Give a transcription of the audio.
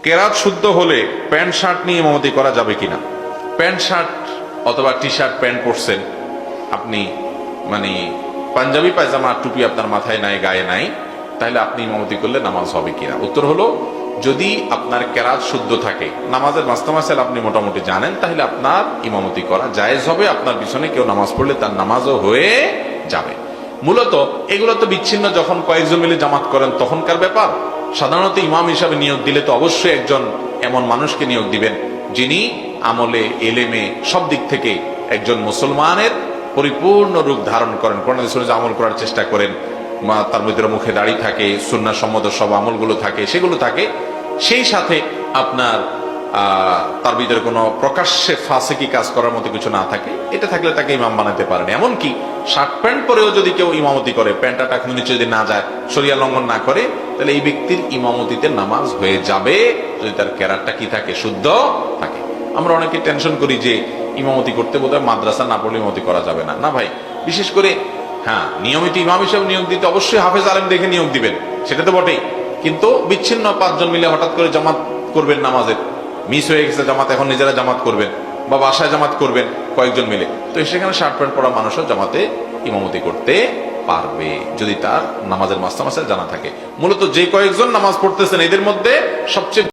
কেরাত শুদ্ধ হলে প্যান্ট শার্ট নিয়ে ইমামতি করা যাবে কিনা? প্যান্ট শার্ট অথবা টি শার্ট প্যান্ট পরছেন আপনি, মানে পাঞ্জাবি পায়জামা টুপি আপনার মাথায় নাই, গায়ে নাই, তাহলে আপনি ইমামতি করলে নামাজ হবে কিনা? উত্তর হলো, যদি আপনার কেরাত শুদ্ধ থাকে, নামাজের মাস্তামাসাল আপনি মোটামুটি জানেন, তাহলে আপনার ইমামতি করা জায়েজ হবে। আপনার পিছনে কেউ নামাজ পড়লে তার নামাজও হয়ে যাবে। মূলত এগুলো তো বিচ্ছিন্ন, যখন কয়েকজন মিলে জামাত করেন তখনকার ব্যাপার। সাধারণত ইমাম হিসাবে নিয়োগ দিলে তো অবশ্যই একজন এমন মানুষকে নিয়োগ দিবেন যিনি আমলে, এলেমে, সব দিক থেকে একজন মুসলমানের পরিপূর্ণ রূপ ধারণ করেন, কোরআন হাদিসে আমল করার চেষ্টা করেন, তার মধ্যে মুখে দাড়ি থাকে, সুন্নাহ সম্মত সব আমলগুলো থাকে, সেগুলো থাকে, সেই সাথে আপনার তার ভিতরে কোনো প্রকাশ্যে ফাসিকি কাজ করার মতো কিছু না থাকে, এটা থাকলে তাকে ইমাম বানাতে পারেন। এমনকি শার্ট প্যান্ট পরেও যদি কেউ ইমামতি করে, প্যান্টটা টাকনু নিচে যদি না যায়, শরিয়া লঙ্ঘন না করে, তাহলে এই ব্যক্তির ইমামতিতে নামাজ হয়ে যাবে, যদি তার কেরাতটা কি থাকে, শুদ্ধ থাকে। আমরা অনেকে টেনশন করি যে ইমামতি করতে বোধহয় মাদ্রাসা না পড়লে ইমামতি করা যাবে না। না ভাই, বিশেষ করে হ্যাঁ, নিয়মিত ইমাম হিসেবে নিয়োগ দিতে অবশ্যই হাফেজ আলেম দেখে নিয়োগ দিবেন, সেটা তো বটেই। কিন্তু বিচ্ছিন্ন পাঁচজন মিলে হঠাৎ করে জামাত করবেন, নামাজের মিস হয়ে গেছে জামাত, এখন নিজেরা জামাত করবেন বা বাসায় জামাত করবেন কয়েকজন মিলে, তো সেখানে শার্ট প্যান্ট পরা মানুষও জামাতে ইমামতি করতে পারবে, যদি তার নামাজের মাস্তামাসাল জানা থাকে। মূলত যে কয়েকজন নামাজ পড়তেছেন এদের মধ্যে সবচেয়ে